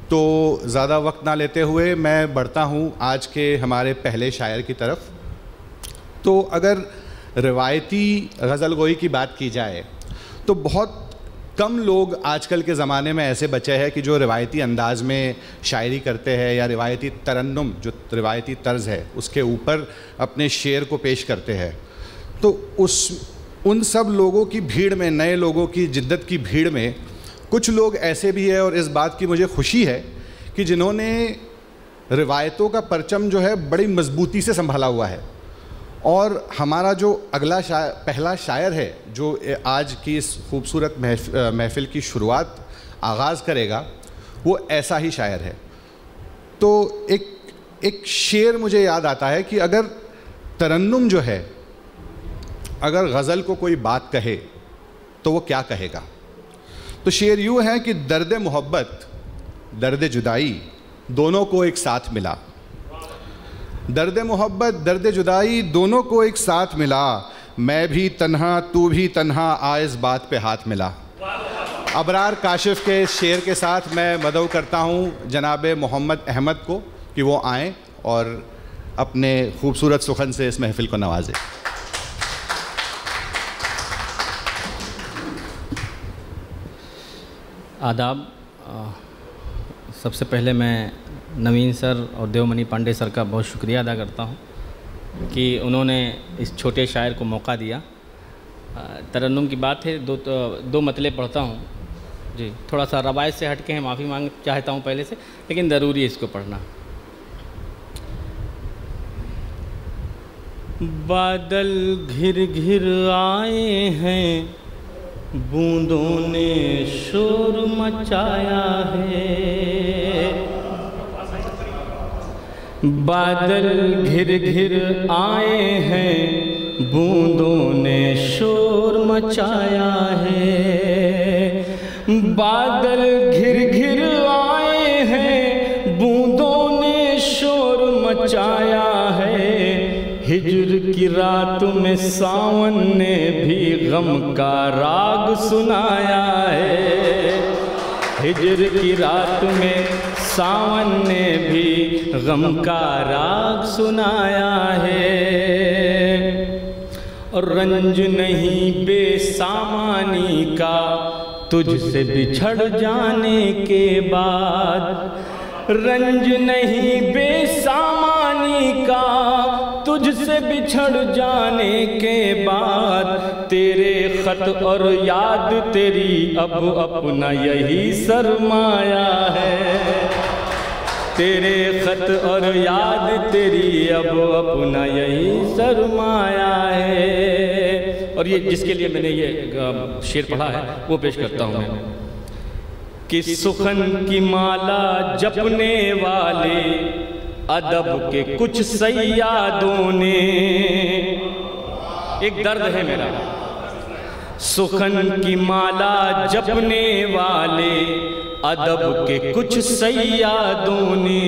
تو زیادہ وقت نہ لیتے ہوئے میں بڑھتا ہوں آج کے ہمارے پہلے شاعر کی طرف۔ تو اگر روایتی غزل گوئی کی بات کی جائے تو بہت کم لوگ آج کل کے زمانے میں ایسے بچے ہیں کہ جو روایتی انداز میں شاعری کرتے ہیں یا روایتی ترنم جو روایتی طرز ہے اس کے اوپر اپنے شعر کو پیش کرتے ہیں۔ تو ان سب لوگوں کی بھیڑ میں، نئے لوگوں کی جدت کی بھیڑ میں کچھ لوگ ایسے بھی ہیں، اور اس بات کی مجھے خوشی ہے کہ جنہوں نے روایتوں کا پرچم جو ہے بڑی مضبوطی سے سنبھالا ہوا ہے۔ اور ہمارا جو اگلا پہلا شاعر ہے جو آج کی اس خوبصورت محفل کی شروعات آغاز کرے گا، وہ ایسا ہی شاعر ہے۔ تو ایک شعر مجھے یاد آتا ہے کہ اگر ترنم جو ہے، اگر غزل کو کوئی بات کہے تو وہ کیا کہے گا؟ تو شعر یوں ہے کہ درد محبت، درد جدائی دونوں کو ایک ساتھ ملا، درد محبت درد جدائی دونوں کو ایک ساتھ ملا، میں بھی تنہا تو بھی تنہا آئے بات پہ ہاتھ ملا۔ ابرار کاشف کے شعر کے ساتھ میں مدعو کرتا ہوں جناب محمد احمد کو کہ وہ آئیں اور اپنے خوبصورت سخن سے اس محفل کو نوازیں۔ آداب۔ سب سے پہلے میں نوین سر اور دیومنی پانڈے سر کا بہت شکریہ ادا کرتا ہوں کہ انہوں نے اس چھوٹے شاعر کو موقع دیا۔ ترنم کی بات ہے، دو مطلب پڑھتا ہوں جی، تھوڑا سا روایت سے ہٹ کے ہیں، معافی مانگ چاہتا ہوں پہلے سے، لیکن ضروری ہے اس کو پڑھنا۔ بادل گھر گھر آئے ہیں، بوندوں نے شور مچایا ہے، بادل گھر گھر آئے ہیں، بوندوں نے شور مچایا ہے، بادل گھر گھر آئے ہیں، بوندوں نے شور مچایا ہے، ہجر کی رات میں ساون نے بھی غم کا راگ سنایا ہے، ہجر کی رات میں ساون نے بھی غم کا راگ سنایا ہے، اور رنج نہیں بے سامانی کا تجھ سے بچھڑ جانے کے بعد، رنج نہیں بے سامانی کا تجھ سے بچھڑ جانے کے بعد، تیرے خط اور یاد تیری اب اپنا یہی سرمایہ ہے، تیرے خط اور یاد تیری اب اپنا یہی سرمایہ ہے۔ اور یہ جس کے لیے میں نے یہ شعر پڑھا ہے وہ پیش کرتا ہوں میں کہ سخن کی مالا جپنے والے ادب کے کچھ صیادوں نے، ایک درد ہے میرا، سخن کی مالا جپنے والے ادب کے کچھ صیادوں نے،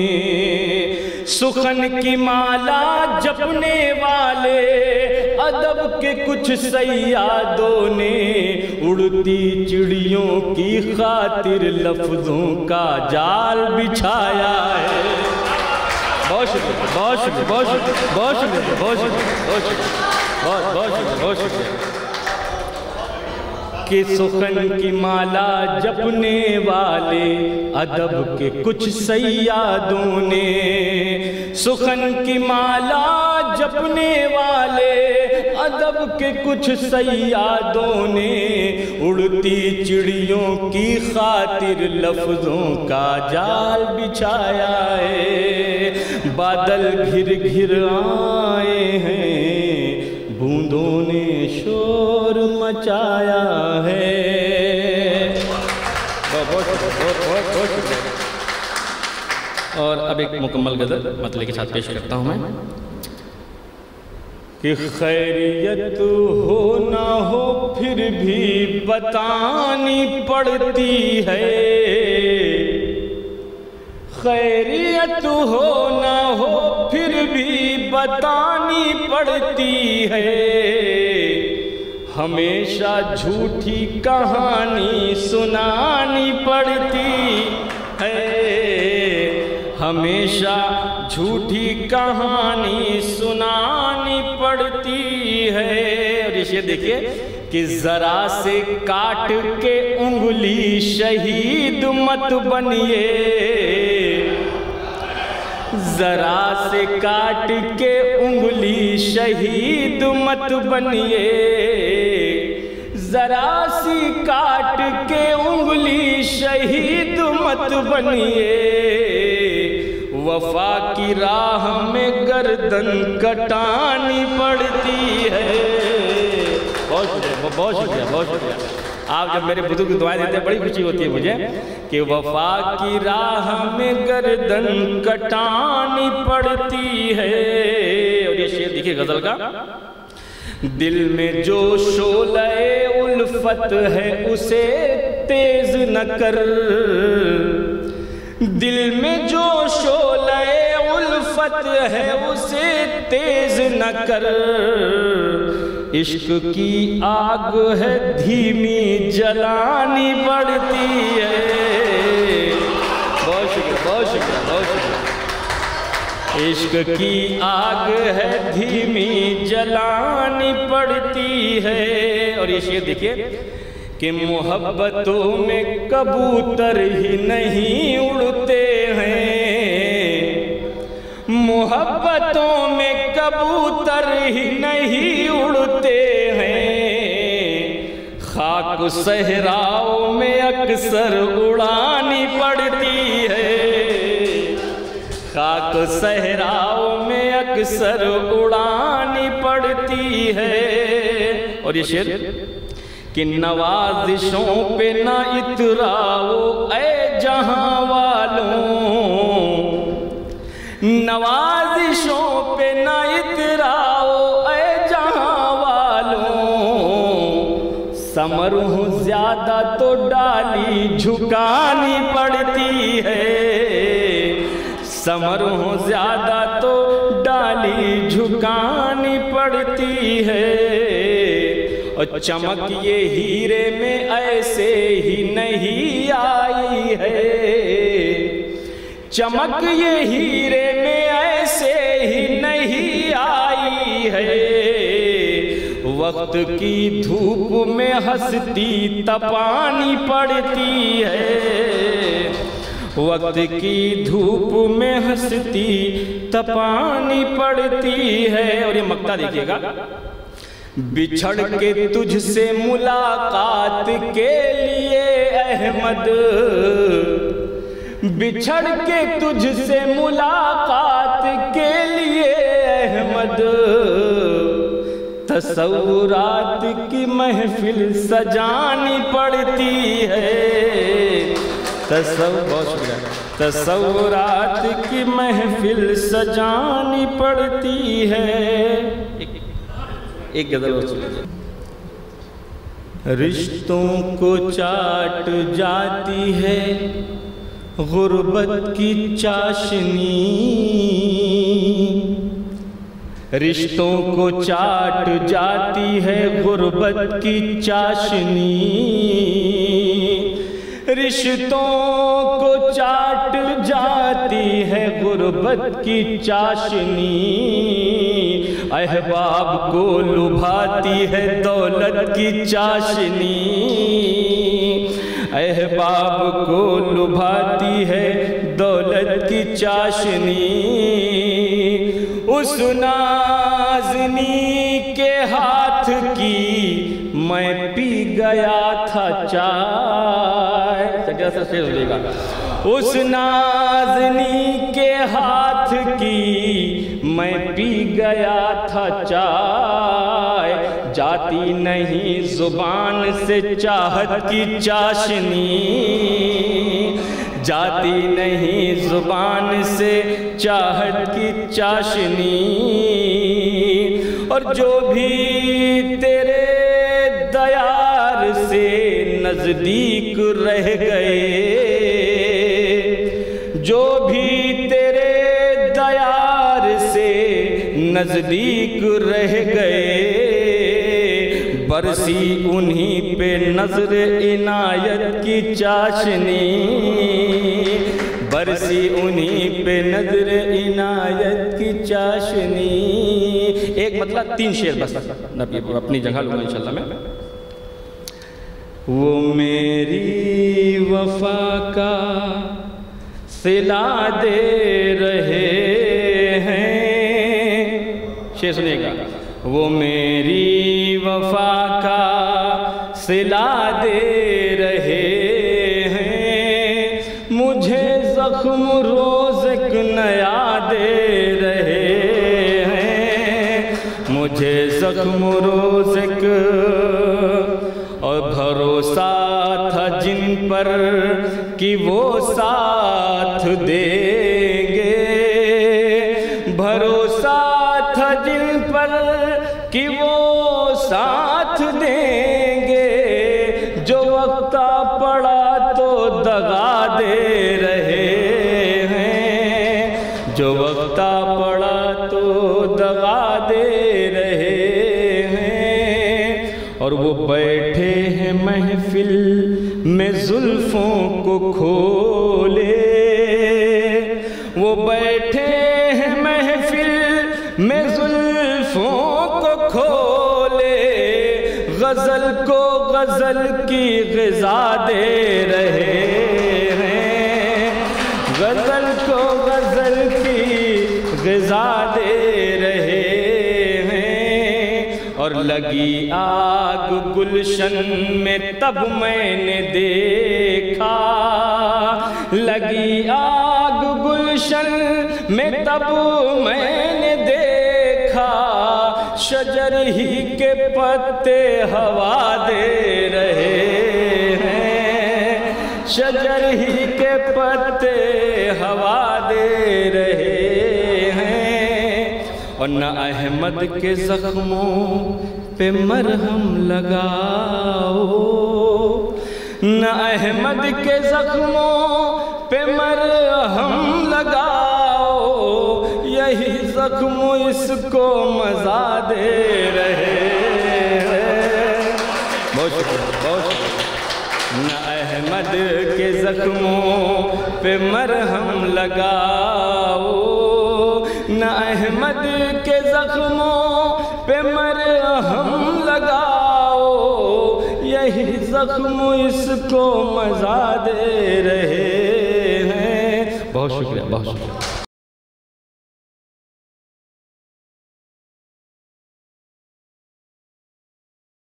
سخن کی مالا جپنے والے ادب کے کچھ صیادوں نے، اڑتی چڑیوں کی خاطر لفظوں کا جال بچھایا ہے۔ بہت شکریہ، بہت شکریہ، بہت شکریہ، بہت شکریہ، بہت شکریہ، بہت شکریہ، بہت شکریہ، بہت شکریہ۔ کہ سخن کی مالا جپنے والے ادب کے کچھ صیادوں نے، سخن کی مالا جپنے والے ادب کے کچھ صیادوں نے، اڑتی چڑیوں کی خاطر لفظوں کا جال بچھایا ہے، بادل گھر گھر آئے ہیں، بوندوں نے شور مچایا ہے۔ اور اب ایک مکمل غزل مطلب کے ساتھ پیش کرتا ہوں میں کہ خیریت ہو نہ ہو پھر بھی بتانی پڑتی ہے، خیریت ہو نہ ہو پھر بھی بتانی پڑتی ہے، ہمیشہ جھوٹی کہانی سنانی پڑتی ہے ہمیشہ جھوٹی کہانی سنانی پڑتی ہے۔ اور یہ شعر دیکھیے کہ ذرا سے کاٹ کے انگلی شہید مت بنیے، ذرا سے کاٹ کے انگلی شہید مت بنیے، ذرا سی کاٹ کے انگلی شہید مت بنیے، وفا کی راہ میں گردن کٹانی پڑتی ہے۔ بہت شکریہ، بہت شکریہ، بہت شکریہ۔ آپ جب میرے بزرگ دعائیں دیتے ہیں بڑی خوشی ہوتی ہے مجھے کہ وفا کی راہ میں گردن کٹانی پڑتی ہے۔ اور یہ شعر دیکھیے غزل کا، دل میں جو شعلہ الفت ہے اسے تیز نہ کر، دل میں جو شعلہ الفت ہے اسے تیز نہ کر، عشق کی آگ ہے دھیمی جلانی پڑتی ہے۔ بہت شکریہ، بہت شکریہ، بہت شکریہ۔ عشق کی آگ ہے دھیمی جلانی پڑتی ہے۔ اور یہ شعر دیکھیے کہ محبتوں میں کبوتر ہی نہیں اڑتے ہیں، محبتوں میں کبوتر ہی نہیں اڑتے ہیں، خاک صحراؤں میں اکثر اڑانی پڑتی ہے، خاک صحراؤں میں اکثر اڑانی پڑتی ہے۔ اور یہ شعر کہ نوازشوں پہ نہ اتراؤ اے جہاں والوں، نوازشوں پہ نہ اتراؤ اے جہاں والوں، ثمر ہوں زیادہ تو ڈالی جھکانی پڑتی ہے، ثمر ہوں زیادہ تو ڈالی جھکانی پڑتی ہے۔ اور چمک یہ ہیرے میں ایسے ہی نہیں آئی ہے، چمک یہ ہیرے میں ایسے ہی نہیں آئی ہے، وقت کی دھوپ میں ہستی تپانی پڑتی ہے، وقت کی دھوپ میں ہستی تپانی پڑتی ہے۔ اور یہ مقطع دیکھیے گا، بچھڑ کے تجھ سے ملاقات کے لیے احمد، بچھڑ کے تجھ سے ملاقات کے لیے احمد، تصورات کی محفل سجانی پڑتی ہے، تصورات کی محفل سجانی پڑتی ہے۔ ایک غزل اور سن لیجیے۔ رشتوں کو چاٹ جاتی ہے غربت کی چاشنی، رشتوں کو چاٹ جاتی ہے غربت کی چاشنی، رشتوں کو چاٹ جاتی ہے غربت کی چاشنی، احباب کو لبھاتی ہے دولت کی چاشنی، احباب کو لبھاتی ہے دولت کی چاشنی، اس نازنی کے ہاتھ کی میں پی گیا تھا چائے، اس نازنی کے ہاتھ کی میں پی گیا تھا چائے، جاتی نہیں زبان سے چاہت کی چاشنی، جاتی نہیں زبان سے چاہت کی چاشنی، اور جو بھی تیرے دیار سے نزدیک رہ گئے، جو بھی تیرے دیار سے نزدیک رہ گئے، برسی انہی پہ نظر عنایت کی چاشنی، برسی انہی پہ نظر عنایت کی چاشنی۔ ایک مطلب 3 شعر بس اپنی جگہ لوں گا انشاءاللہ میں۔ وہ میری وفا کا صلہ دے رہے ہیں، شعر سنیے گا، وہ میری وفا کا صلہ دے رہے ہیں، مجھے زخم روز ایک نیا دے رہے ہیں، مجھے زخم روز ایک، اور بھروسہ تھا جن پر کہ وہ ساتھ دیں گے، بھروسہ تھا جن پر کہ وہ ساتھ دیں گے، جو وقت آ پڑا تو دغا دے رہے ہیں، جو وقت آ پڑا تو دغا دے رہے ہیں، اور وہ بیٹھے ہیں محفل میں زلفوں کو کھولے، وہ بیٹھے ہیں محفل میں زلفوں کو کھولے، غزل کو غزل کی غذا دے رہے ہیں، غزل کو غزل کی غذا دے رہے ہیں، اور لگی آگ گلشن میں تب میں نے دیکھا، لگی آگ گلشن میں تب میں نے دیکھا، شجر ہی کے پتے ہوا دے رہے ہیں، شجر ہی کے پتے ہوا دے رہے ہیں، اور نہ احمد کے زخموں پہ مرہم لگاؤ، نہ احمد کے زخموں پہ مرہم لگاؤ، یہی زخم اس کو مزہ دے رہے ہیں۔ بہت شکریہ، بہت شکریہ۔ نہ احمد کے زخموں پہ مرہم لگاؤ، نہ احمد کے زخموں پہ مرہم لگاؤ، یہی زخم اس کو مزہ دے رہے ہیں۔ بہت شکریہ، بہت شکریہ۔